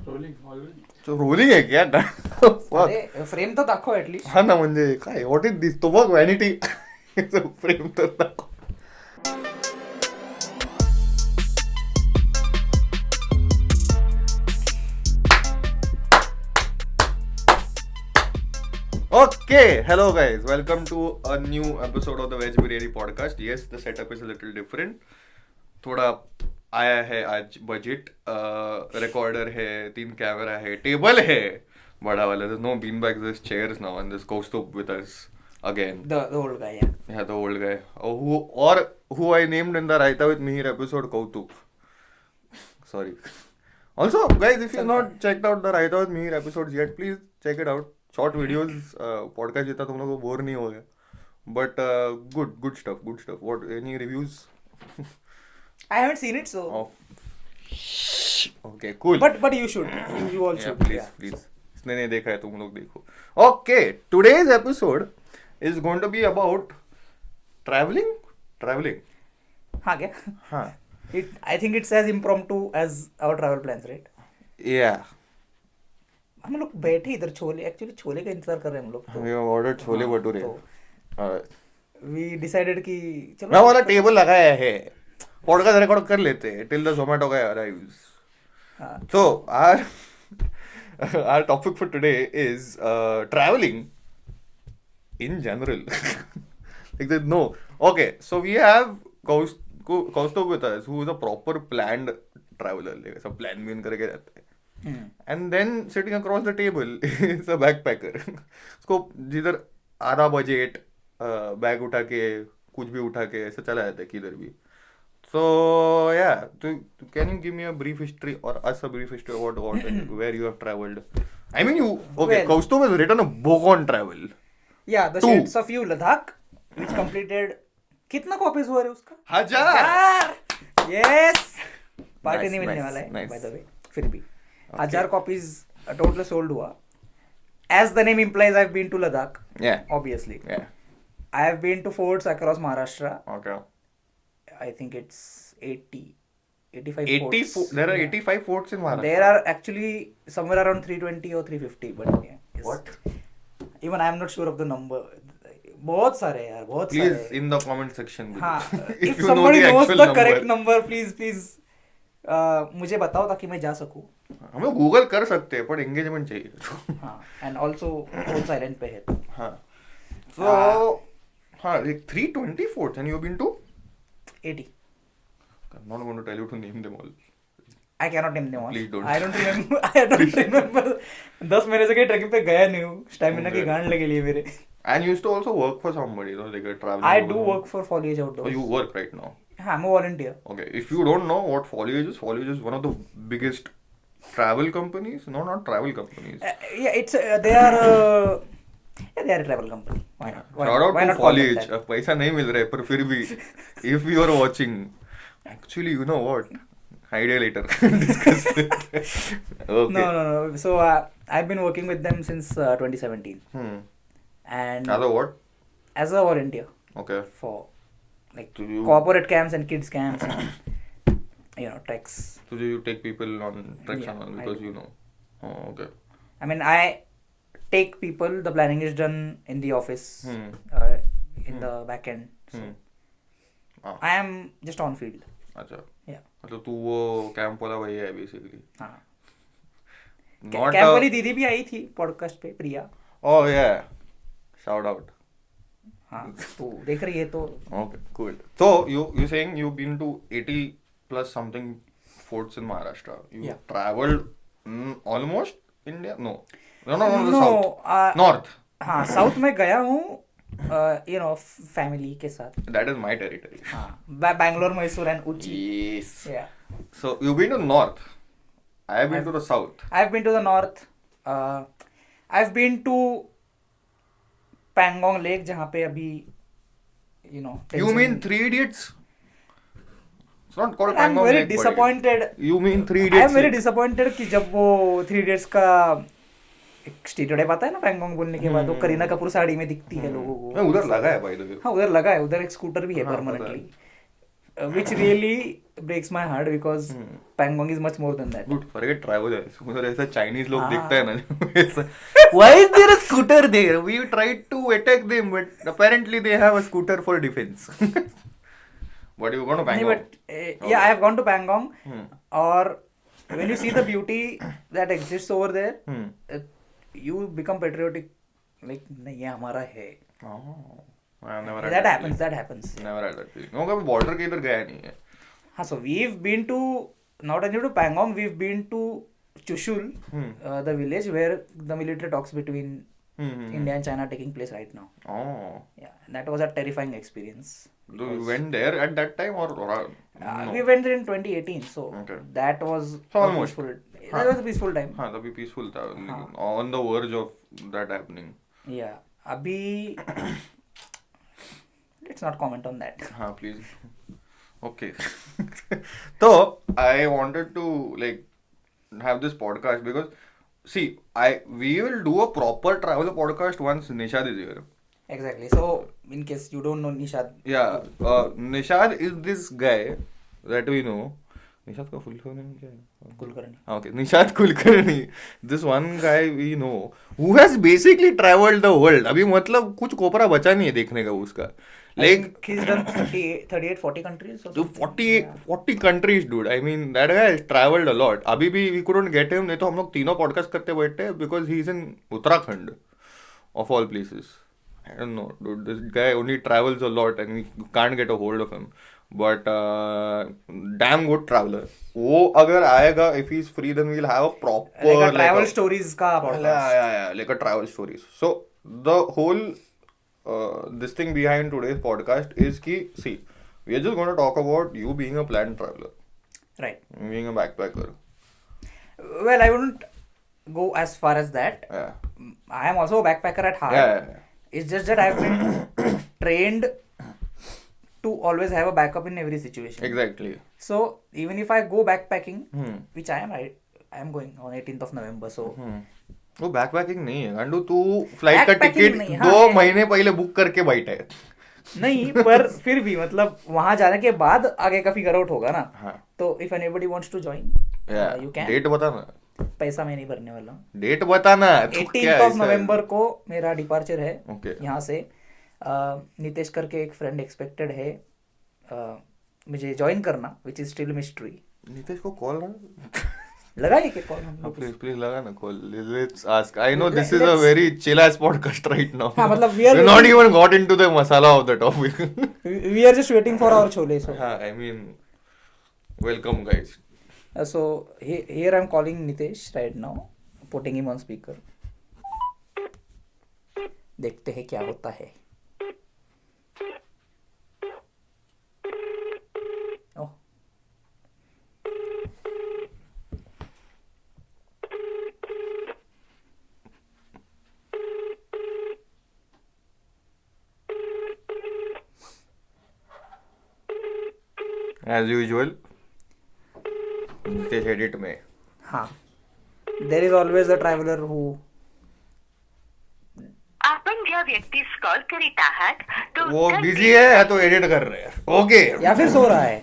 Rolling आहे क्या? अरे फ्रेम तर दाखव ऍटलीस्ट. हा ना, म्हणजे काय व्हॉट इज दिस? तो बघ व्हॅनिटी फ्रेम तर दाखव. Okay, hello guys, welcome to a new episode of the Veg Biryani podcast. Yes, the setup is a little different. थोड़ा आया है आज बजट, रिकॉर्डर है, 3 कैमरा है, टेबल है बड़ा वाला. There's no beanbags, there's chairs now, and there's Kaustubh with us again. The old guy, yeah. Yeah, the old guy. Who I named in the Raita with Mihir episode Kaustubh. Sorry. Also, guys, if you've not checked out the Raita with Mihir episodes yet, please check it out. Short videos, podcast जितना तुम लोगों को bore नहीं होगा. But good stuff. What, any reviews? I haven't seen it, so. Okay, cool. But you should. You all should. Please. इसने नहीं देखा है, तुम लोग देखो. Okay, today's episode is going to be about traveling. हाँ क्या? हाँ. I think it's as impromptu as our travel plans, right? Yeah. हम लोग बैठे इधर छोले का इंतजार कर रहे हैं हम लोग. We have ordered chole bhature. We decided कि चलो. मैं वाला टेबल लगाया है. पॉडकास्ट रिकॉर्ड कर लेते हैं till the Zomato guy arrives. So our topic for today is traveling in general. Like that, no. Okay, so we have Kaustubh with us, who is a proper planned traveler. Like ऐसा plan में करके रहता है. And then sitting across the table is a backpacker. उसको जिधर आधा budget bag उठा के कुछ भी उठा के ऐसे चला जाता है किधर भी. So yeah, can you give me a brief history or us a brief history about what and where you have traveled? I mean, Kaustubh has written a book on travel. Yeah, the Shades of You Ladakh, which completed. कितना copies हुआ है उसका? 1000. Yes. Party नहीं Nice, मिलने वाला है nice. by the way. फिर भी 1000 कॉपीज टोटल सोल्ड हुआ. As the name implies, I've been to Ladakh. Yeah. Obviously. Yeah. I have been to forts across Maharashtra. Okay. I think it's 85 forts. There are 85 forts in Maharashtra. There are actually somewhere around 320 or 350, but yeah. Yes. What? Even I am not sure of the number. बहुत सारे यार, बहुत Please सारे. in the comment section. हाँ. If If you know somebody the knows actual the number. correct number, please मुझे बताओ ताकि मैं जा सकूँ. हम लोग गूगल कर सकते हैं पर एंगेजमेंट चाहिए. हाँ. And also फोन साइलेंट पे है. हाँ. So हाँ, like 320 forts and you've been to? 80. I'm not going to tell you to name them all. I cannot name them all. Please don't. I don't remember. 10 महीने से कहीं trekking पे गया नहीं हूँ. स्टैमिना की गांड लगे लिए मेरे. And you used to also work for somebody, like a traveling. I do work for Foliage Outdoors. Oh, you work right now. हाँ, I'm a volunteer. Okay, if you don't know what Foliage is one of the biggest travel companies. No, not travel companies. Yeah, it's they are a travel company. Why not? Shout out Why to not call them Foliage. that? अब पैसा नहीं मिल रहा है पर फिर भी if you are watching, actually you know what? Idea later. Discuss it. Okay. No. So I've been working with them since 2017. And As a what? as a volunteer Okay. for like Do you- corporate camps and kids camps and treks. So do you take people on treks Yeah, and all I because do. you know? Oh, okay. I mean, I take people. The planning is done in the office, in the back end. So Ah. I am just on field. अच्छा. Yeah. मतलब तू वो camp वाला भैया है basically. हाँ. Not camp a- वाली दीदी भी आई थी पॉडकास्ट पे, प्रिया. Oh yeah. Shout out. हाँ, तो देख रही है तो. Okay, cool. So you saying you've been to 80 plus something forts in Maharashtra. You Yeah. traveled almost India? No, the south. North. हाँ, साउथ में गया हूँ. फैमिली के साथ. That is my territory. हाँ, बैंगलोर, मैसूर एंड उच्ची. Yes. Yeah. So you've been to north. I have been to the south. I've been to the north. I've been to Pangong Lake, जहाँ पे अभी You mean Three Idiots? It's not called I'm Pangong very Lake, buddy. disappointed. You mean Three I Idiots? am very disappointed कि जब वो 3 Idiots का एक stereotype आता है ना पैंगोंग बोलने के बाद, वो करीना कपूर साड़ी में दिखती है लोगों को. उधर लगा है by the way. हाँ, उधर लगा है. उधर एक स्कूटर भी है हाँ, permanently. which really breaks my heart because Pangong is much more than that. Good, forget travelers. मुझे ऐसा चाइनीज लोग हाँ. दिखता है ना. Why is there a scooter there? We tried to attack them, but apparently they have a scooter for defense. What you going to नहीं, Bangkok? but yeah, I have gone to Pangong. Or when you see the beauty that exists over there, you become patriotic. Like नहीं ये हमारा है. Oh, I've never had That that happens. feeling. That happens. Never had that feeling. No, कभी border के इधर गया नहीं है. हाँ, so we've been to not only to Pangong, we've been to Chushul, the village where the military talks between India and China taking place right now. Oh, Yeah, that was a terrifying experience. so you went there at that time or no? We went there in 2018, so Okay. that was So a almost. peaceful. That was a peaceful time. हाँ, तभी peaceful था. लेकिन on the verge of that happening. Yeah, अभी let's not comment on that. हाँ, please. Okay. So I wanted to like have this podcast because see, we will do a proper travel podcast once Nishad is here. Exactly. So in case you don't know Nishad, Yeah, Nishad is this guy that we know. Nishad का full name क्या है? Kulkarni. Okay, Nishad Kulkarni. This one guy we know who has basically traveled the world. अभी मतलब कुछ कोपरा बचा नहीं है देखने का उसका. I Like think he's done 38, 40 countries or to something. 40 countries, dude. I mean, that guy has traveled a lot. अभी भी we couldn't get him. नहीं तो हम लोग तीनों podcast करते बैठे because he's in Uttarakhand of all places. I don't know, dude. This guy only travels a lot and we can't get a hold of him. But damn good traveler. वो अगर आएगा, if he's free, then we'll have a proper Like a travel stories का podcast. yeah, like a travel stories. So the whole this thing behind today's podcast is ki, see, we are just going to talk about you being a planned traveler, Right. being a backpacker. Well, I wouldn't go as far as that. Yeah. I am also a backpacker at heart. Yeah. It's just that I've been trained to always have a backup in every situation. Exactly. So even if I go backpacking, which I am going on 18th of November. So वो backpacking नहीं है गांडू. तू flight का Backpacking ticket नहीं, हाँ, 2 है। महीने पहले बुक करके बैठा है. नहीं, पर फिर भी मतलब वहां जाने के बाद आगे का फिगर आउट होगा ना. हाँ. तो if anybody wants to join, you can. Date बताना. पैसा मैं नहीं भरने वाला हूँ. डेट बताना. तू क्या 18th of ऐसा है? नवंबर को मेरा डिपार्चर है. Okay. यहाँ से नितेश करके एक फ्रेंड एक्सपेक्टेड है मुझे ज्वाइन करना, which is still mystery. Nitish को कॉल ना. लगाइए क्या कॉल हम लोग. Please लगा ना call. Let's ask. I know this is a Let's- very chill ass podcast right now. हाँ, मतलब we are We're not waiting- even got into the masala of the topic. We are just waiting for our chole. So हाँ, I mean, welcome guys. so here I'm calling Nitesh right now, putting him on speaker. देखते हैं क्या होता है. Oh. As usual, Nitesh edit में. हाँ. There is always a traveler who आपण ज्या व्यक्तीस कॉल करीत आहात तो वो बिजी है या तो एडिट कर रहे हैं. ओके. या फिर सो रहा है.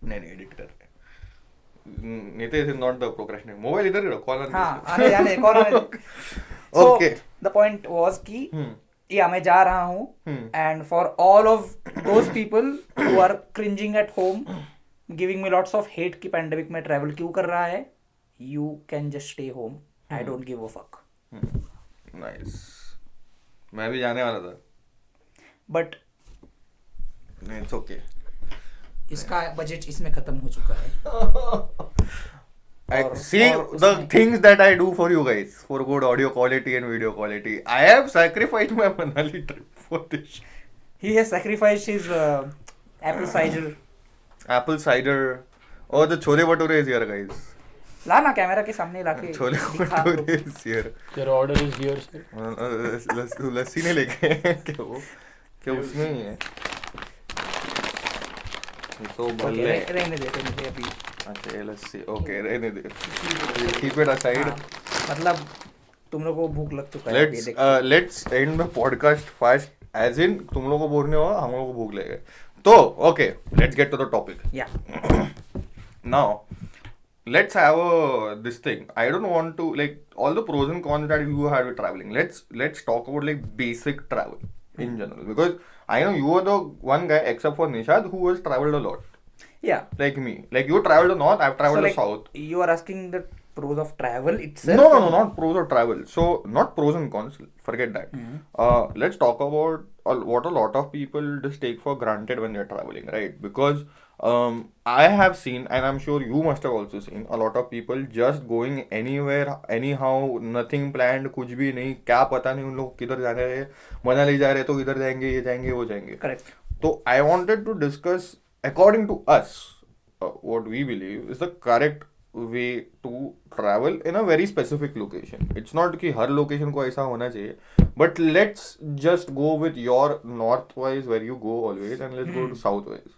नहीं एडिट कर रहे हैं. Nitesh is not the procrastinator. Mobile इधर ही रखो. कॉल हाँ, आने जाने कौन आने. So Okay. the point was कि या मैं जा रहा हूँ and for all of those people who are cringing at home, giving me lots of hate कि pandemic में travel क्यों कर रहा है, you can just stay home. I don't give a fuck. Nice. मैं भी जाने वाला था. But नहीं, it's okay. इसका बजट इसमें खत्म हो चुका है. I और- see और the उसमें- things that I do for you guys for good audio quality and video quality. I have sacrificed my Manali trip for this. He has sacrificed his apple cider. Apple cider. Oh, the chole bhature is here, guys. ला ना camera के सामने लाके Chole दिखा दो. bhature is here. Your order is here, sir. लस्सी नहीं लेके आए हैं क्या वो? क्या उसमें ही है? ये तो Okay, भल्ले. रहने दे अभी. अच्छा ये लस्सी. Okay, रहने दे. Keep it aside. हाँ, मतलब तुम लोगों को भूख लग चुका है. Let's end the podcast fast. As in तुम लोगों को बोलने हो हम लोगों को भूख लगे. So, okay, let's get to the topic. Yeah. Now, let's have this thing. I don't want to like all the pros and cons that you had with traveling. Let's talk about like basic travel in general, because I know you are the one guy except for Nishad who has traveled a lot. Yeah. Like me. Like you traveled to north, I've traveled So, to south. you are asking the pros of travel itself? No, not pros of travel. So, not pros and cons. Forget that. Let's talk about what a lot of people just take for granted when they're traveling, right? Because I have seen, and I'm sure you must have also seen, a lot of people just going anywhere, anyhow, nothing planned, कुछ भी नहीं, क्या पता नहीं उन लोग किधर जा रहे हैं, मनाली जा रहे हैं तो इधर जाएंगे, ये जाएंगे, वो जाएंगे. Correct. So, I wanted to discuss, according to us, what we believe is the correct way to travel in a very specific location. It's not कि हर location को ऐसा होना चाहिए, but let's just go with your north-wise where you go always, and let's go to south-wise.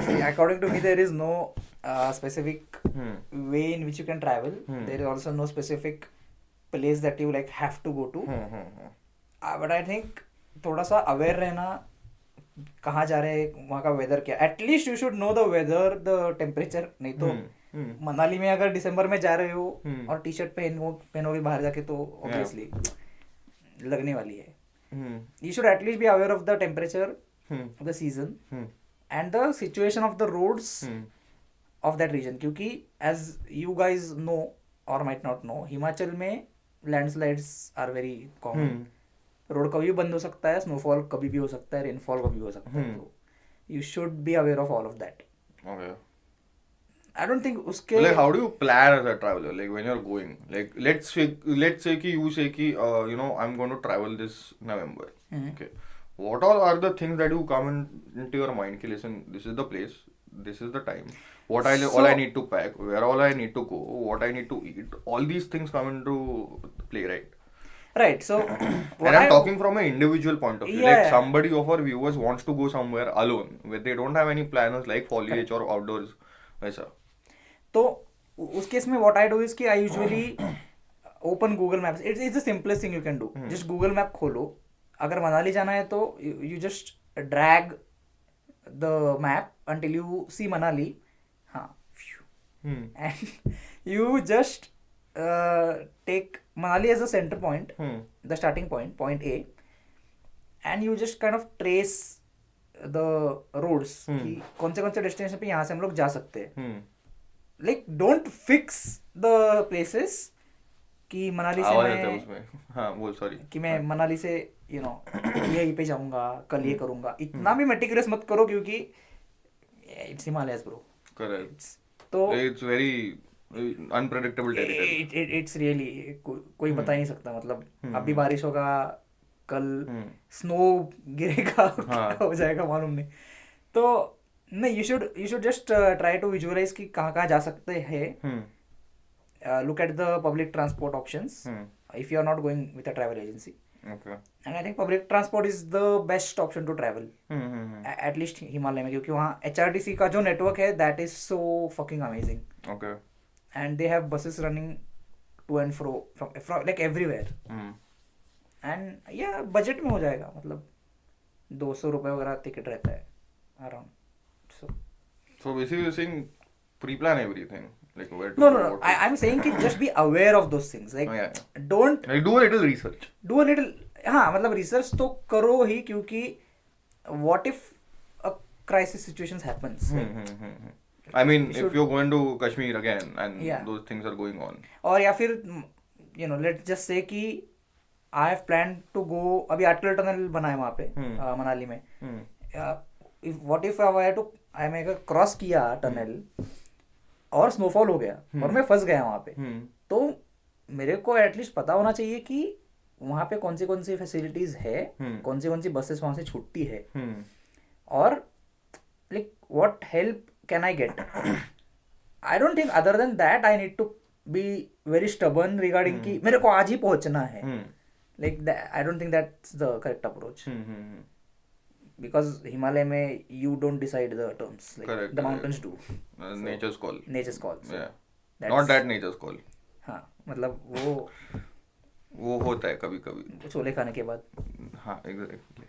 See, according to me, there is no specific way in which you can travel. There is also no specific place that you like have to go to. But I think थोड़ा सा aware रहना, कहाँ जा रहे हैं, वहाँ का weather क्या, at least you should know the weather, the temperature. नहीं तो मनाली में अगर दिसंबर में जा रहे हो और टी शर्ट पहनोगे बाहर जाके तो ऑब्वियसली लगने वाली है. You should at least be aware of the temperature, the season and the situation of the roads of that region. क्योंकि एज यू गाइज नो और माइट नॉट नो, हिमाचल में landslides are very common. Road कभी भी बंद हो सकता है, snowfall कभी भी हो सकता है, रेनफॉल कभी भी हो सकता है. तो you should be aware of all of that. Okay. I don't think उसके Like, how do you plan as a traveler? Like, when you're going, like, let's say कि you say कि I'm going to travel this November. Okay. What all are the things that you come into your mind? कि listen, this is the place, this is the time. All I need to pack, where all I need to go, what I need to eat. All these things come into play, right? Right. So And I'm talking from an individual point of view. Yeah, Like yeah. somebody of our viewers wants to go somewhere alone, where they don't have any planners like foliage or outdoors. वैसा. तो उस case में what I do is कि I usually open Google Maps. It's the simplest thing you can do. Just Google map खोलो. अगर मनाली जाना है तो you just drag the map until you see Manali. हाँ. And you just take Manali as a center point, the starting point, point A, and you just kind of trace the roads कि कौन से destination पे यहाँ से हम लोग जा सकते हैं. Like don't fix the places कि मनाली से आवाज आता है मैं उसमें. हाँ, बोल, sorry. कि मैं मनाली से यहीं पे जाऊंगा, कल ये करूंगा. इतना भी मेटिकुलस मत करो क्योंकि इट्स हिमालयस ब्रो. Correct. तो It's very unpredictable territory. It's really कोई बता ही नहीं सकता. मतलब अभी बारिश होगा, कल स्नो गिरेगा, क्या हो जाएगा मालूम नहीं. तो नहीं, you should just try to visualise कि कहाँ कहाँ जा सकते हैं. Look at the public transport options if you are not going with a travel agency. Okay. And I think public transport is the best option to travel, at least Himalaya में. क्योंकि वहाँ HRTC का जो नेटवर्क है that is so fucking amazing. Okay. And they have buses running to and fro from like everywhere. And yeah, budget में हो जाएगा. मतलब 200 रुपए वगैरह टिकट रहता है around. So basically you're saying pre-plan everything, like where to No. go, what to- I'm saying कि just be aware of those things. Like Oh, yeah. don't Like do a little research. do a little. हाँ, मतलब research तो करो ही, क्योंकि what if a crisis situations happens. I mean, You should- if you're going to Kashmir again and Yeah. those things are going on. और या फिर let's just say कि I have planned to go. अभी अटल tunnel बना है वहाँ पे मनाली में. What if I मैं अगर क्रॉस किया टनल और स्नोफॉल हो गया और मैं फंस गया वहाँ पे, तो मेरे को एटलीस्ट पता होना चाहिए कि वहाँ पे कौन सी फैसिलिटीज है, कौन सी बसेस वहाँ से छूटती है, और like what help can I get? I don't think other than that I need to be very stubborn regarding कि मेरे को आज ही पहुंचना है. Like that, I don't think that's the correct approach. Because Himalaya में you don't decide the terms. Like Correct. The mountains do. Nature's call. Nature's call. So Yeah. that's- Not that nature's call. हाँ, मतलब वो होता है कभी कभी. छोले खाने के बाद. हाँ, exactly.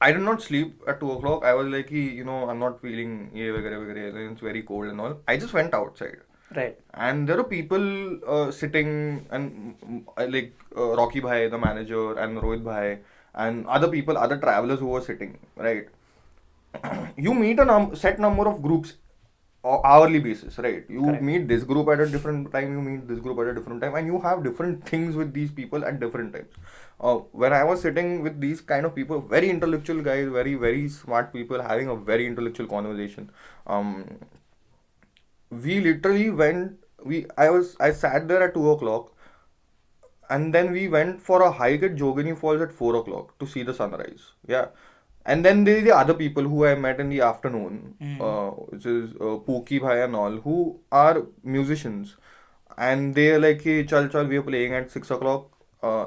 I did not sleep at 2 o'clock. I was like, I'm not feeling ye vagare vagare. And it's very cold and all. I just went outside. Right. And there are people sitting and Rocky Bhai, the manager, and Rohit Bhai, and other people, other travelers who were sitting, right? You meet a set number of groups hourly basis, right? You Correct. meet this group at a different time, you meet this group at a different time, and you have different things with these people at different times. When I was sitting with these kind of people, very intellectual guys, very, very smart people, having a very intellectual conversation, we literally went, I sat there at 2 o'clock, and then we went for a hike at Jogini Falls at 4 o'clock to see the sunrise. Yeah. And then there are the other people who I met in the afternoon, which is Pookie Bhai and all, who are musicians. And they are like, hey, chal, we are playing at 6 o'clock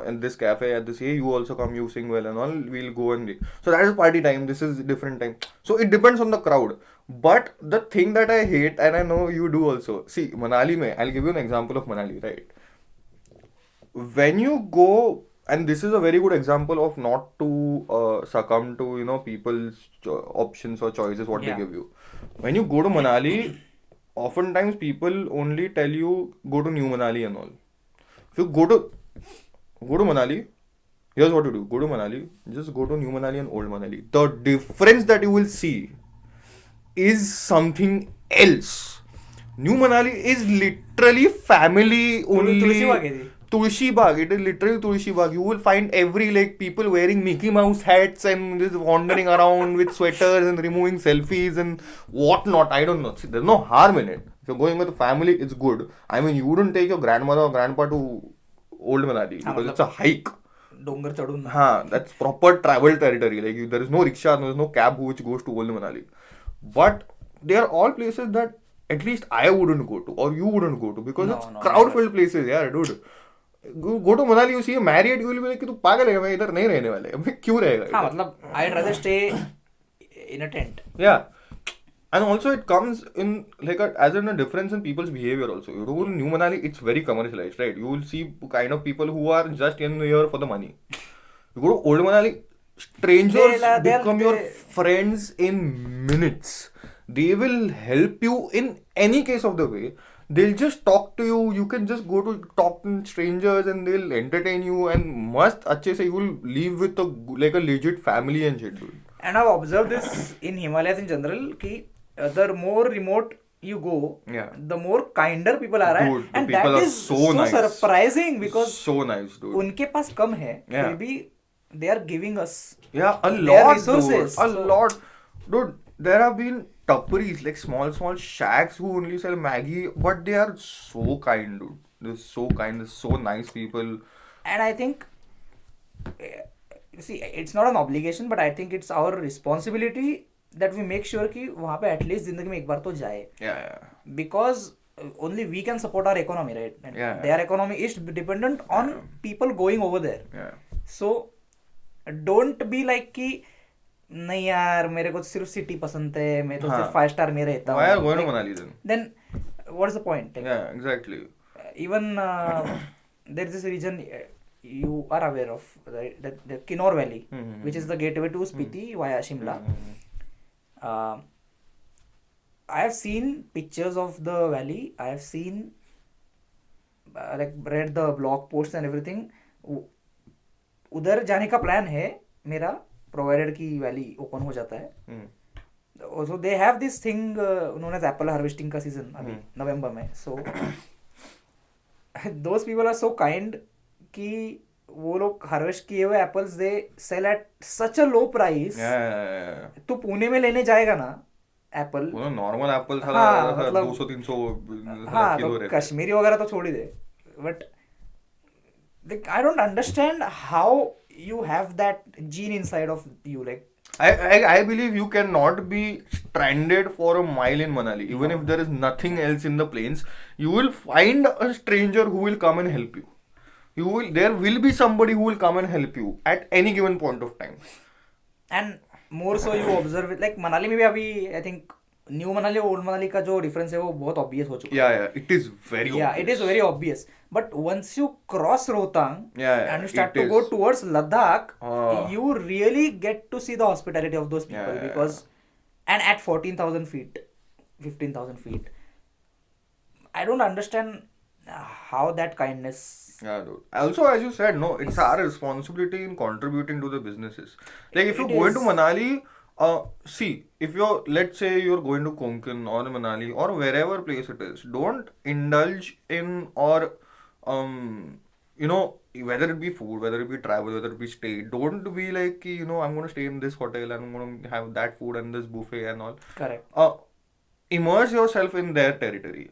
in this cafe at this, hey, you also come, you sing well and all, we'll go and. So that is party time, this is different time. So it depends on the crowd. But the thing that I hate, and I know you do also, see, Manali mein, I'll give you an example of Manali, right? When you go, and this is a very good example of not to succumb to people's options or choices what Yeah. they give you. When you go to Manali, oftentimes people only tell you go to New Manali and all. If you go to Manali, here's what you do: go to Manali, just go to New Manali and Old Manali. The difference that you will see is something else. New Manali is literally family only. Tulsi Bagh hai ji. Tulsi Bagh. It is literally Tulsi Bagh. You will find every people wearing Mickey Mouse hats and just wandering around with sweaters and removing selfies and whatnot. I don't know. See, there's no harm in it. If you're going with a family, it's good. I mean, you wouldn't take your grandmother or grandpa to Old Manali because it's a hike. डोंगर चढून. That's proper travel territory. Like there is no rickshaw, there is no cab which goes to Old Manali. But they are all places that at least I wouldn't go to or you wouldn't go to because it's crowd-filled places. Yeah, dude. Go to Manali, you see a Marriott, you will be like, तू पागल है, मैं इधर नहीं रहने वाले, मैं क्यों रहेगा? हाँ मतलब I'd rather stay in a tent. Yeah. And also it comes in as in a difference in people's behavior also. You go to New Manali, it's very commercialized, right? You will see kind of people who are just in here for the money. You go to Old Manali, strangers become your friends in minutes. They will help you in any case of the way. They'll just talk to you. You can just go to talk to strangers and they'll entertain you and must अच्छे से you will leave with a legit family and shit, dude. And I've observed this in Himalayas in general कि the more remote you go, Yeah. the more kinder people are. Dude, the and people that are is so nice. surprising because So nice, dude. उनके पास कम है, Yeah. फिर भी they are giving us Yeah, a their lot, resources. dude. A lot. Dude, there have been tapparis, like small shacks who only sell Maggie, but they are so kind, dude. They're so kind, they're so nice people. And I think, see, it's not an obligation, but I think it's our responsibility that we make sure कि वहाँ पे at least जिंदगी में एक बार तो जाए. Yeah. Because only we can support our economy, right? And Yeah. their economy is dependent on people going over there. Yeah. So don't be like कि नहीं यार मेरे को सिर्फ सिटी पसंद है, मैं तो सिर्फ 5 स्टार में रहता हूँ. Why are you going to Manali then? Then what's the point? Like, Yeah, exactly. even there's this region you are aware of, right? The Kinnaur Valley, which is the gateway to Spiti via Shimla. I have seen pictures of the valley. I have seen read the blog posts and everything. उधर जाने का plan है मेरा, provided की valley open हो जाता है. So they have this thing known as apple harvesting का सीजन अभी नवंबर में. So those people are so kind कि वो लोग हार्वेस्ट किए हुए apples they sell at such a low price. तो पुणे में लेने जाएगा ना एप्पल, नॉर्मल एप्पल हाँ, मतलब 200-300 हाँ किलो तो रहता है. कश्मीरी वगैरह तो छोड़ ही दे. But I don't understand how you have that gene inside of you. Like I believe you cannot be stranded for a mile in Manali. Even if there is nothing else in the plains, you will find a stranger who will come and help you. There will be somebody who will come and help you at any given point of time. and more so you observe it like Manali में भी अभी I think new Manali और old Manali का जो difference है वो बहुत obvious हो चुका Yeah, yeah, it is very है. Yeah, it is very obvious. But once you cross Rohtang Yeah, yeah, and you start it to go is. towards Ladakh, Ah. you really get to see the hospitality of those people Yeah, yeah, because, and at 14,000 feet, 15,000 feet, I don't understand how that kindness. Yeah, dude. Also, as you said, no, it's our responsibility in contributing to the businesses. Like, if you're It going to is. Manali, see, if you're, let's say you're going to Konkan or Manali or wherever place it is, don't indulge in or, you know, whether it be food, whether it be travel, whether it be stay, don't be like, you know, I'm going to stay in this hotel and I'm going to have that food and this buffet and all. Correct. Immerse yourself in their territory.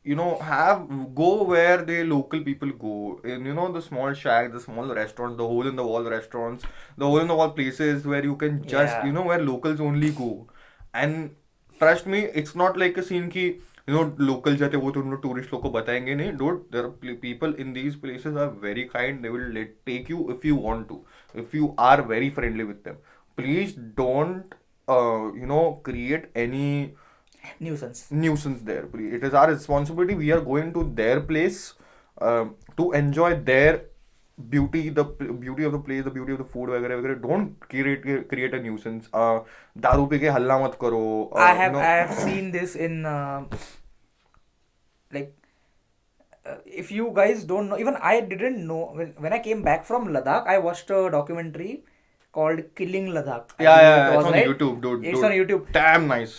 You know, have go where the local people go. In, you know, the small shacks, the small restaurants, the hole in the wall restaurants, the hole in the wall places where you can just, you Yeah. know, where locals only go. And trust me, it's not like a scene ki, you know, local जाते वो तो उन tourist लोग को बताएंगे नहीं. Dude, there are people in these places are very kind. They will take you if you want to. If you are very friendly with them, please don't, you know, create any Nuisance. there. It is our responsibility. We are going to their place to enjoy their beauty, the beauty of the place, the beauty of the food वगैरह वगैरह. Don't create a nuisance. दारू P के हल्ला मत करो. I You have know, I have seen this in like if you guys don't know, even I didn't know when I came back from Ladakh, I watched a documentary called Killing Ladakh. I yeah, believe yeah, it it's was, on right? YouTube, dude. It's dude. on YouTube. Damn nice.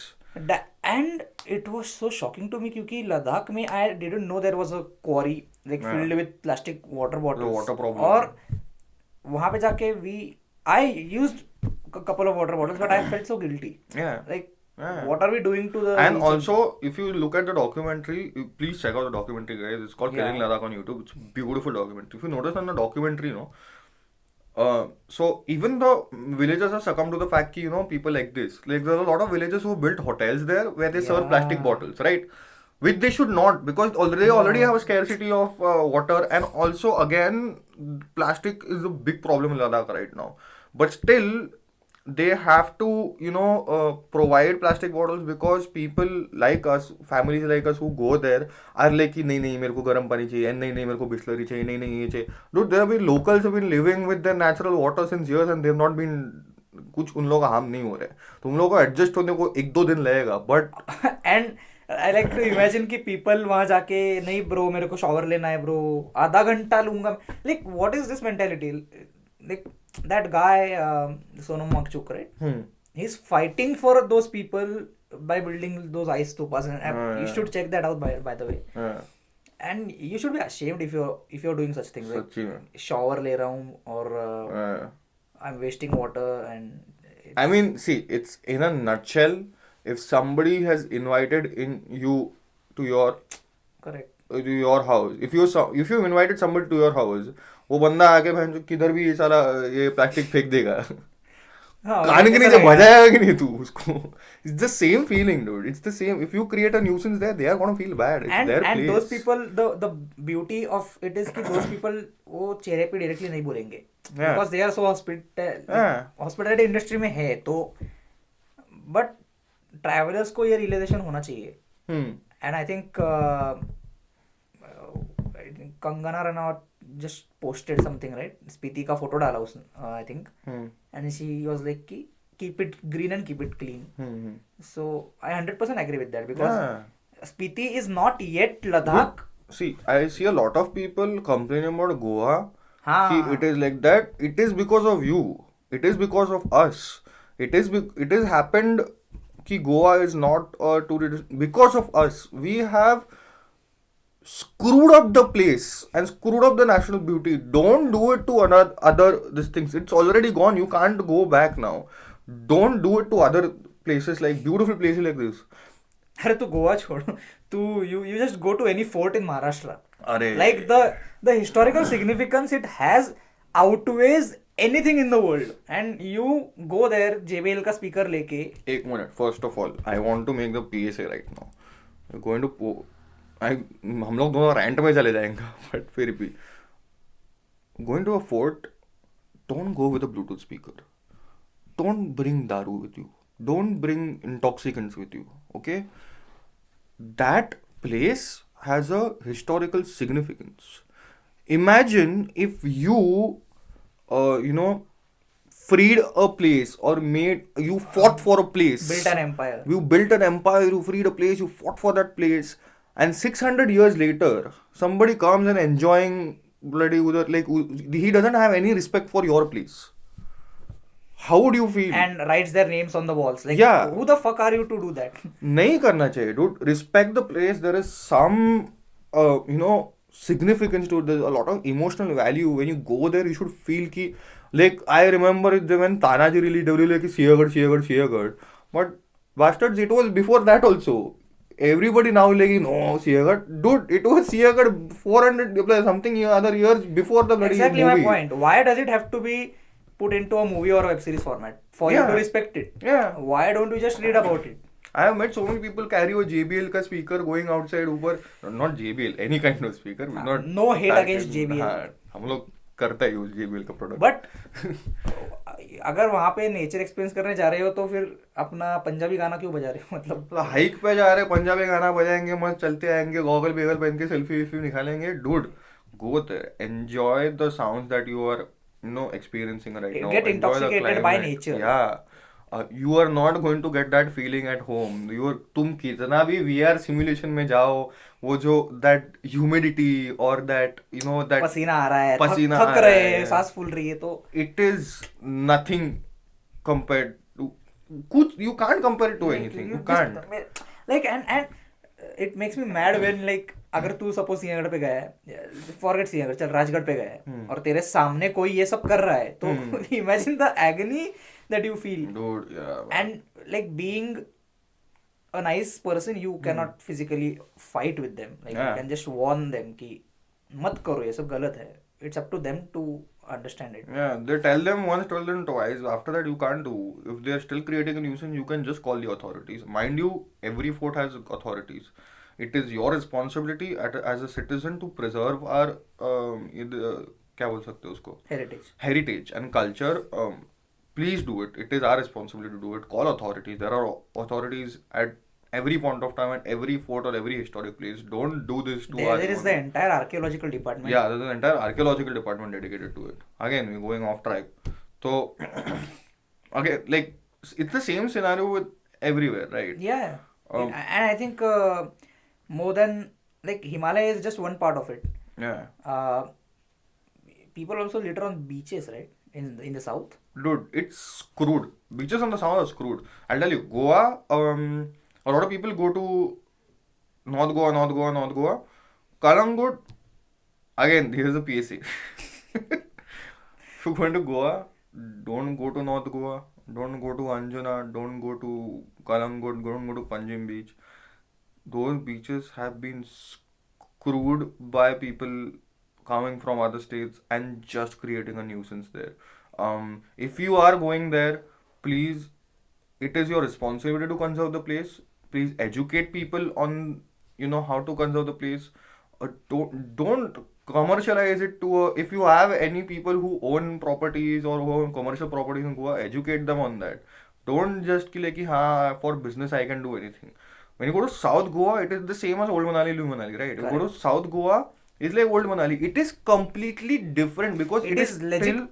And it was so shocking to me क्योंकि लद्दाख में I didn't know there was a quarry like Yeah. filled with plastic water bottles. water problem. और वहाँ पे जाके I used a couple of water bottles but I felt so guilty. Yeah. Like Yeah. what are we doing to the And region? also, if you look at the documentary, please check out the documentary, guys. It's called Killing Yeah. Ladakh on YouTube. It's a beautiful documentary. If you notice on the documentary, you know, so even the villagers have succumbed to the fact that, you know, people like this. Like, there are a lot of villages who built hotels there where they serve plastic Yeah. bottles, right? Which they should not, because they already have a scarcity of water, and also again, plastic is a big problem in Ladakh right now. But still, they have to, you know, provide plastic bottles because people like us, families like us who go there are like कि नहीं नहीं मेरे को गर्म पानी चाहिए, नहीं नहीं मेरे को बिस्लरी चाहिए, नहीं नहीं ये चाहिए. Dude, there have been locals who have been living with their natural water since years and they have not been, कुछ उन लोगों का हार्म नहीं हो रहा है. तुम लोगों को एडजस्ट होने को 1-2 दिन लगेगा, but And I like to imagine कि people वहाँ जाके नहीं ब्रो मेरे को शॉवर लेना है ब्रो आधा घंटा लूंगा. Like what is this mentality? Like that guy Sonam Wangchuk, right? He's fighting for those people by building those ice stupas, and you should check that out by the way. And you should be ashamed if you're doing such things. Like सच्ची में. shower ले रहा हूँ और I'm wasting water and I mean, see, it's in a nutshell. If somebody has invited in you to correct. your house, if you invited somebody to your house, वो बंदा आके बहन जो किधर भी ये साला ये प्लास्टिक फेंक देगा. हाँ, कान के ऐसा नीचे लगेगा. बजाएगा कि नहीं तू उसको. It's the same feeling, dude. It's the same. If you create a nuisance there, they are gonna feel bad. It's their And place. those people, the beauty of it is कि those people वो चेहरे पे directly नहीं बोलेंगे. Yeah. Because they are so Yeah. hospitality industry में है तो but travelers को ये realization होना चाहिए. And I think Kangana Ranaut just posted something, right? Spiti का photo डाला उसने I think. And she was like कि keep it green and keep it clean. So I 100% agree with that because Yeah. Spiti is not yet Ladakh. See, I see a lot of people complaining about Goa. हाँ. See, it is like that. It is because of you. It is because of us. It is happened कि Goa is not a tourist because of us. We have screwed up the place and screwed up the national beauty. Don't do it to other these things. It's already gone. You can't go back now. Don't do it to other places like beautiful places like this. अरे तू गोवा छोड़ तू you just go to any fort in Maharashtra. अरे Like the historical significance it has outweighs anything in the world and you go there JBL का speaker लेके. एक minute. First of all, I want to make the PSA right now. We're going to हम लोग दोनों rent में चले जाएंगे but फिर भी going to a fort, don't go with a Bluetooth speaker, don't bring दारू with you. don't bring intoxicants with you, okay? That place has a historical significance. Imagine if you, you know, freed a place or you fought for a place. Built an empire. You built an empire, you freed a place, you fought for that place, and 600 years later, somebody comes and enjoying bloody udar, like he doesn't have any respect for your place. How would you feel? And writes their names on the walls. Like, Yeah. who the fuck are you to do that? नहीं करना चाहिए, dude. Respect the place. There is some, significance to it. There's a lot of emotional value. When you go there, you should feel ki, like, I remember when Tanaji released like Siagarh. But bastards, it was before that also. Everybody now like, no, Siagarh. Dude, it was Siagarh 400 something other years before the bloody Exactly movie. my point. Why does it have to be put into a movie or a web series format for you Yeah. to respect it? Yeah. Why don't you just read about it? I have met so many people carry a JBL का speaker going outside ऊपर, not JBL, any kind of speaker. Not No hate that against kind- JBL. हाँ, हम लोग करता है use JBL का product. But अगर वहां पे नेचर एक्सपीरियंस करने जा रहे हो तो फिर अपना पंजाबी गाना क्यों बजा रहे हो? मतलब हाइक पे जा रहे, पंजाबी गाना बजाएंगे, मस्त चलते आएंगे, गॉगल बेगल पहन के सेल्फी वेल्फी निकालेंगे. Dude, go there, enjoy the sounds that you are, experiencing right now. Get Enjoy the intoxicated by climate. nature. Yeah. You are not going to get that feeling at home. तुम कितना भी VR simulation में जाओ, वो जो that humidity or that, that पसीना आ रहा है, पसीना थक आ रहे रहा हैं, है. सांस फूल रही है, तो it is nothing compared to कुछ. You can't compare it to anything. You can't. like and it makes me mad when like अगर तू सपोज सिंहगढ़ पे गया है, फॉरगेट सिंहगढ़, चल राजगढ़ पे गया है और तेरे सामने कोई ये सब कर रहा है, तो imagine the agony that you feel. Dude, yeah. And like being a nice person, you cannot physically fight with them. Like you Yeah. can just warn them कि मत करो, ये सब गलत है. It's up to them to understand it. Yeah, they tell them once, tell them twice. After that, you can't do. If they are still creating a nuisance, you can just call the authorities. Mind you, every fort has authorities. It is your responsibility as a citizen to preserve our क्या बोल सकते हो उसको, Heritage. heritage and culture. Please do it. It is our responsibility to do it. Call authorities. There are authorities at every point of time at every fort or every historic place. Don't do this to There is the entire archaeological department. Yeah, there's an entire archaeological department dedicated to it. Again, we're going off track. So, okay, like, it's the same scenario with everywhere, right? Yeah. And I think more than like Himalaya is just one part of it. Yeah. People also litter on beaches, right? In the south. Dude, it's screwed. Beaches on the south are screwed. I'll tell you, Goa, a lot of people go to North Goa. Kalangut, again, here's a PSA. If you're going to Goa, don't go to North Goa, don't go to Anjuna, don't go to Kalangut, don't go to Panjim Beach. Those beaches have been screwed by people coming from other states and just creating a nuisance there. If you are going there, please, it is your responsibility to conserve the place. Please educate people on, how to conserve the place. Don't commercialize it to if you have any people who own properties or who own commercial properties in Goa, educate them on that. Don't just ki like, for business I can do anything. When you go to South Goa, it is the same as Old Manali, New Manali, right? If you go to South Goa, it's like Old Manali. It is completely different because it is legit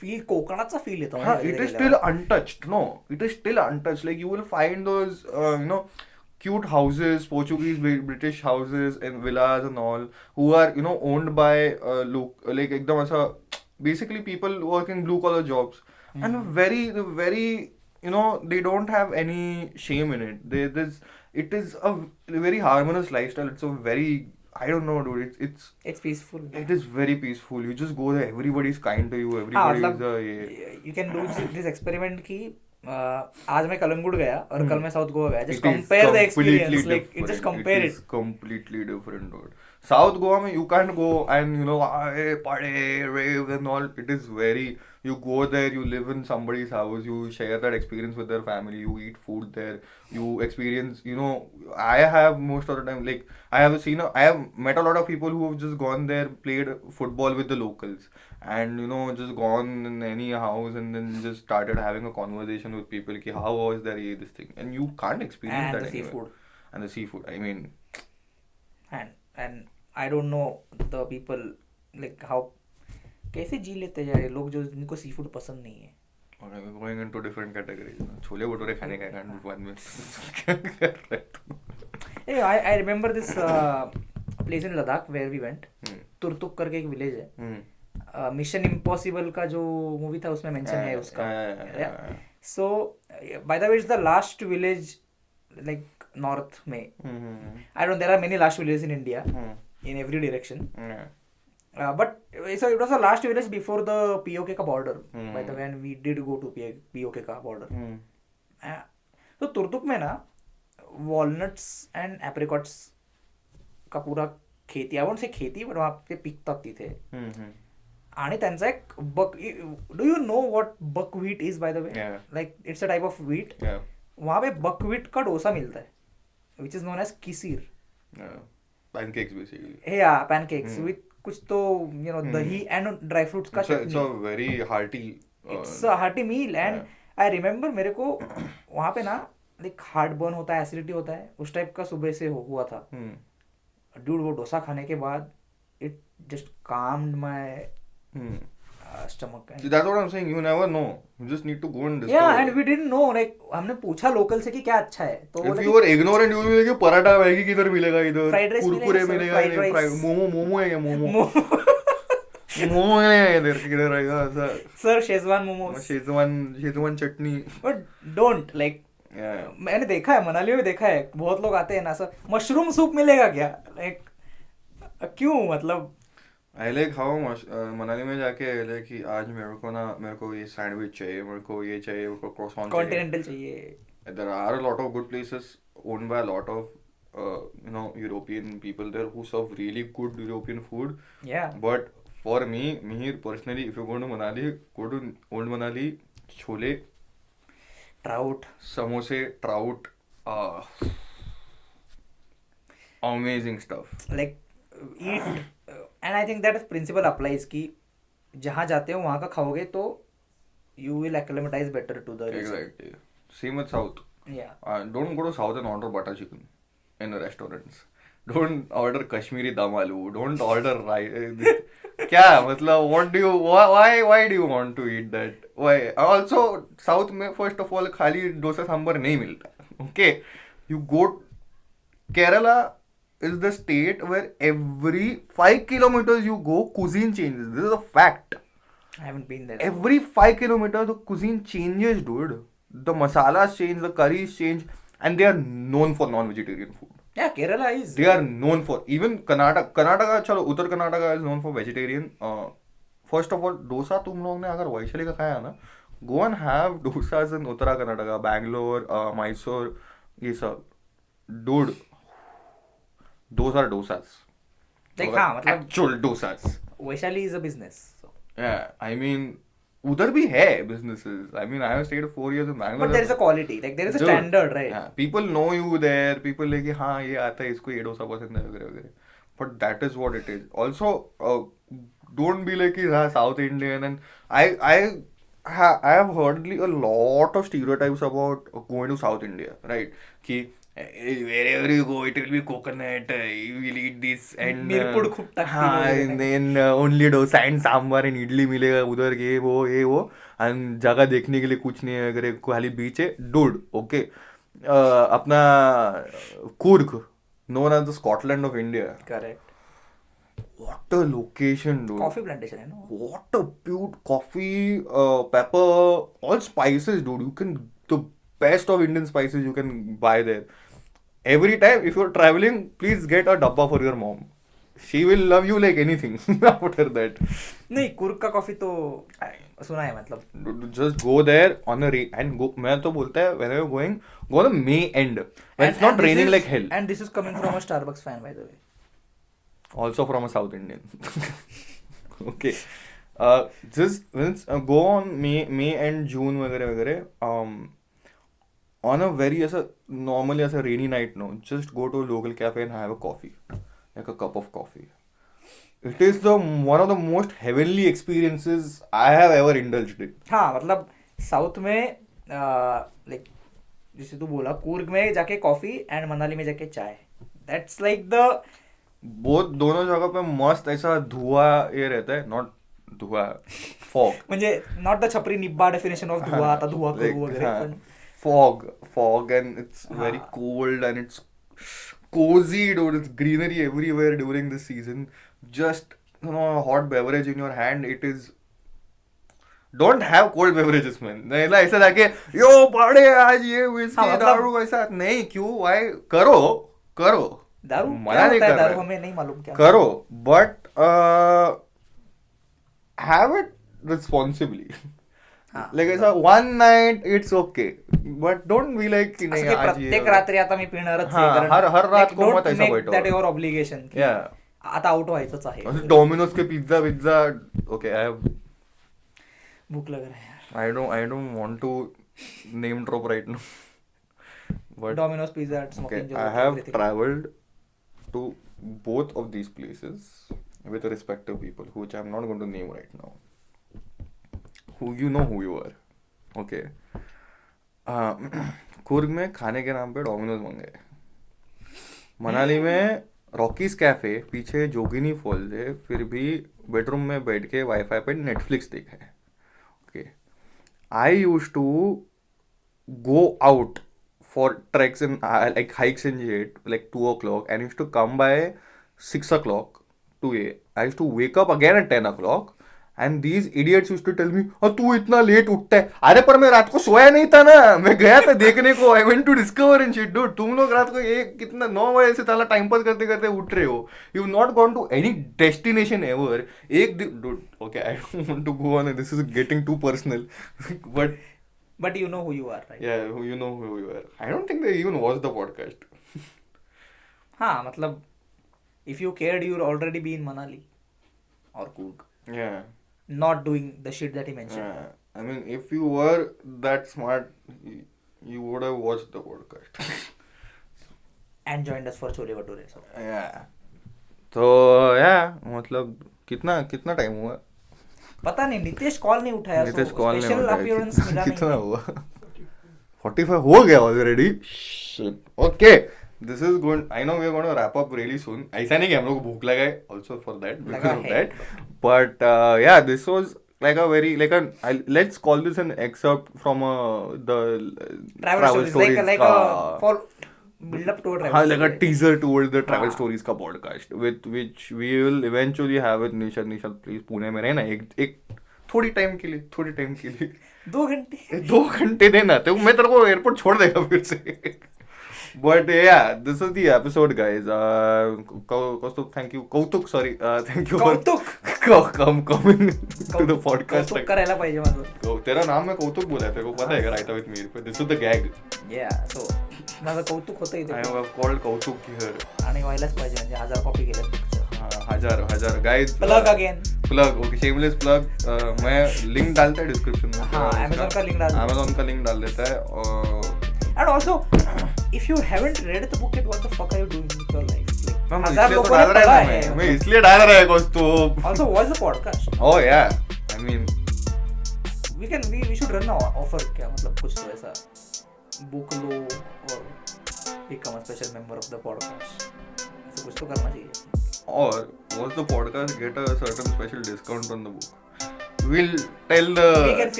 feel कोकणाचा feel येतो. It is still untouched. No, it is still untouched. Like you will find those, cute houses, Portuguese, British houses and villas and all, who are, owned by like ekdam aisa, basically people working blue collar jobs, and very, they don't have any shame in it. It is a very harmonious lifestyle. It's a very, I don't know, dude. It's peaceful. It is very peaceful. You just go there. Everybody is kind to you. Everybody is you can do this experiment कि आज मैं कलंगुट गया और कल मैं south Goa गया. Just compare the experience. Like it just compare it. It is completely different, dude. South Goa mein you can't go and hey, party, rave and all. It is very, you go there, you live in somebody's house, you share that experience with their family, you eat food there, you experience, I have most of the time, like, I have met a lot of people who have just gone there, played football with the locals, and just gone in any house and then just started having a conversation with people, ki, how was their this thing, and you can't experience And that the anywhere. seafood. And the seafood, I mean, and I don't know the people like how कैसे जी लेते जा रहे लोग जो जिनको sea food पसंद नहीं है. okay, we're going into different categories. Chole bhature खाने का है बाद में. क्या कर रहे तुम? Hey, I remember this place in Ladakh where we went. Turtuk करके एक विलेज है. मिशन इम्पॉसिबल का जो मूवी था उसमें मेंशन है उसका. So by the way, it's the last village like north में. I don't. There are many last villages in India in every direction. But so it was the last village before the POK का border. By the way, and we did go to POK का border. तो तुरतुक में ना walnuts and apricots का पूरा खेती, I won't say खेती, but वहाँ पे पिकतात थे. आणि त्यांचा एक do you know what buckwheat is by the way, like it's a type of wheat. वहाँ पे बकव्हीट का डोसा मिलता है विच इज नोन एज किसीर. Pancakes basically. या पैनकेक्स विथ कुछ तो दही एंड ड्राई फ्रूट्स का chutney. It's a very hearty, it's a hearty meal. And I remember मेरे को वहाँ पे ना लाइक हार्ट बर्न होता है, एसिडिटी होता है, उस टाइप का सुबह से हुआ था. ड्यूड वो डोसा खाने के बाद it just calmed my stomach. See, that's what I'm saying. You never know. You just need to go and discover. Yeah, and we didn't know. Like हमने पूछा लोकल से कि क्या अच्छा है, तो if you were ignorant, you will be like paratha Maggi किधर मिलेगा इधर, फ्राइड राइस कुरकुरे मिलेगा इधर, मोमो है क्या, मोमो है इधर, किधर आएगा ऐसा. Sir Schezwan momos, Schezwan chutney. But don't like. मैंने देखा है, मनाली में देखा है, बहुत लोग आते हैं ना सर, मशरूम सूप मिलेगा क्या, लाइक क्यों, मतलब I like how मनाली में जाके like कि आज मेरे को ये सैंडविच चाहिए, मेरे को ये चाहिए, मेरे को croissant चाहिए. कॉन्टिनेंटल चाहिए. There are a lot of good places owned by a lot of European people there who serve really good European food. Yeah. But for me personally, if you go to Manali, go to old Manali, chole, trout, samosa, trout, amazing stuff. Like eat. And I think that principle applies कि जहाँ जाते हो वहाँ का खाओगे तो you will acclimatize better to the region. Exactly. Same with South. Yeah. Don't go to South and order butter chicken in the restaurants. Don't order Kashmiri dum aloo. Don't order rice. क्या मतलब? What do you? Why do you want to eat that? Why? Also South में first of all खाली डोसा सांभर नहीं मिलता. Okay, you go Kerala is the state where every 5 kilometers you go, cuisine changes. This is a fact. I haven't been there. Every 5 kilometers, the cuisine changes, dude. The masalas change, the curries change, and they are known for non-vegetarian food. Yeah, Kerala is. They are known for, even Karnataka, chalo, Uttar Karnataka is known for vegetarian. First of all, dosa तुम लोग ने अगर वैशाली का खाया ना, go and have dosas in Uttara Karnataka, Bangalore, Mysore, ये सब, dude. Those are dosas. Like हाँ मतलब actual dosas. Vaishali is a business. So. Yeah, I mean उधर भी है businesses. I mean I have stayed 4 years in Bangalore. But there is a quality, like there is a standard, right? Yeah, people know you there. People like हाँ ये आता है, इसको ये डोसा पसंद है वगैरह वगैरह. But that is what it is. Also, don't be like हाँ South Indian. And I have heard a lot of stereotypes about going to South India, right? कि wherever you go, it will be coconut. You will eat this and मिरपुड खूप टाकतील हाँ, वगैरे. and then only dosa and sambar and idli मिलेगा उधर, ये वो and जगह देखने के लिए कुछ नहीं है, अगर खाली बीच है, dude. Okay, अपना Coorg, known as the Scotland of India. Correct. What a location, dude. Coffee plantation है ना. What a beaut, coffee, pepper, all spices, dude. The best of Indian spices you can buy there. Every time if you're traveling, please get a dabba for your mom. She will love you like anything after that. नहीं, कुर्ग का coffee तो सुना है, मतलब. Just go there on a and go. मैं तो बोलता है whenever you're going, go on the May end when it's not raining like hell. And this is coming from a Starbucks fan, by the way. also from a South Indian. Okay. Just go on May and June वगैरह on a very normally as a rainy night, no, just go to a local cafe and have a coffee, like a cup of coffee. It is the one of the most heavenly experiences I have ever indulged in. हाँ मतलब south में like जैसे तू बोला कूर्ग में जाके coffee and Manali में जाके चाय, दैट्स लाइक द दोनों जगह पे मस्त ऐसा धुआं ये रहता है, नॉट धुआं, फॉग. म्हणजे नॉट द छपरी निब्बा डेफिनेशन ऑफ धुआ आता धुआ करू वगैरे पण fog and it's very cold and it's cozy, dude. It's greenery everywhere during this season. Just a hot beverage in your hand. It is. Don't have cold beverages, man. नहीं ना ऐसा लाके यो पाड़े आज ये whiskey दारू ऐसा नहीं, क्यों? Why? करो दारू मना नहीं कर दारू हमें नहीं मालूम क्या करो, but have it responsibly. Like ऐसा one night it's okay, but don't be like कि नहीं आज प्रत्येक रात्री आता मी पिणारच हर रात को मत ऐसा बैठो. दैट युअर ऑब्लिगेशन आता आउट व्हायचंच आहे. डोमिनोज के पिझ्झा ओके. आई हैव भूख लग रहा है यार. I don't want to name drop right now, but Domino's Pizza, okay, I have traveled to both of these places with respective people, which I'm not going to name right now. Who you know who you are, okay. Coorg में खाने के नाम पे Domino's मंगाए. मनाली में Rockies cafe, पीछे जोगिनी false है, फिर भी बेडरूम में बैठ के वाईफाई पे नेटफ्लिक्स देखा है. Okay, I used to go out for treks and like hikes and shit like 2 o'clock and used to come by 6 o'clock 2 a. I used to wake up again at 10 o'clock and these idiots used to tell me, तू इतना late उठता है. अरे पर मैं रात को सोया नहीं था ना, मैं गया था देखने को. I went to discover and shit, dude. तुम लोग रात को कितना 9 बजे से ताला टाइम पास करते करते उठ रहे हो. You've not gone to any destination ever. Dude, okay, I don't want to go on. This is getting too personal, but you know who you are, right? yeah, you know who you are. I don't think they even watch the podcast. हाँ मतलब if you cared, you'd already be in Manali or Coorg. Yeah. Not doing the shit that he mentioned. Yeah. I mean, if you were that smart, you would have watched the podcast. And joined us for Chole Bhature. So. Yeah. तो yeah, मतलब कितना time हुआ? पता नहीं, Nitesh call नहीं उठाया. Nitesh call नहीं special उठाया. अपीयरेंस मिला नहीं. कितना हुआ? 45 हो गया already. Shit. Okay. This is going. I know we are going to wrap up really soon. ऐसा नहीं कि हम लोग को भूख लगा है. Also for that, because of that. But yeah, this was like a very let's call this an excerpt from the travel stories. Like a for build up to a travel. हाँ, like a teaser towards the travel stories का podcast, with which we will eventually have with Nishad. Please Pune में रहना एक थोड़ी time के लिए 2 घंटे देना, तो मैं तेरे को एयरपोर्ट छोड़ देगा फिर से. But yeah, this is the episode, guys. Kautuk, thank you. Thank you for coming to the podcast. कौतुक करायला पाहिजे माझं. तेरा नाम मैं कौतुक बोला है, तेरे को पता है क्या? Right with me. This is the gag. Yeah, so माझं कौतुक होतं इथे. I have called कौतुक here. आणि व्हायलाच पाहिजे, म्हणजे 1000 कॉपी केल्यात. हजार guys. Plug again. Plug, okay, shameless plug. मैं लिंक डालता है डिस्क्रिप्शन में. हाँ, Amazon का लिंक डाल देता है. And also, if you haven't read the book yet, what the fuck are you doing with your life? Like, इसलिए तो डाल रहा है मैं इसलिए डाल रहा है कुछ तो. Also, watch the podcast. Oh yeah, I mean, we should run an offer क्या, मतलब कुछ तो ऐसा book लो और become a special member of the podcast. ऐसा कुछ तो करना चाहिए. Or once the podcast get a certain special discount on the book, we'll tell the.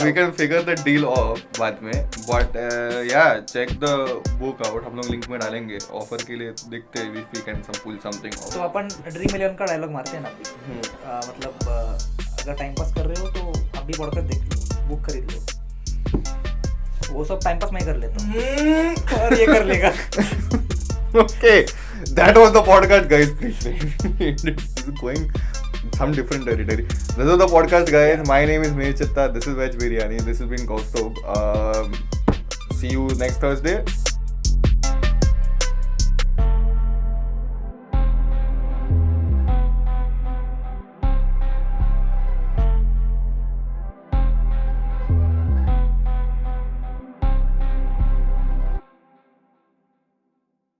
We can figure the deal off बाद में. But yeah, check the book out. हम लोग link में डालेंगे. ऑफर के लिए देखते हैं if we can pull something off. तो अपन ड्रीम मिलियन का डायलॉग मारते हैं ना अभी. मतलब अगर टाइम पास कर रहे हो तो अभी पढ़कर देख लो, बुक खरीद लो. वो सब टाइम पास मैं कर लेता हूँ और ये कर लेगा. Okay, that was the podcast, guys. Please, this is going some different territory. This is the podcast, guys. My name is Mehir Chitta. This is Veg Biryani. This has been Kaustubh. See you next Thursday.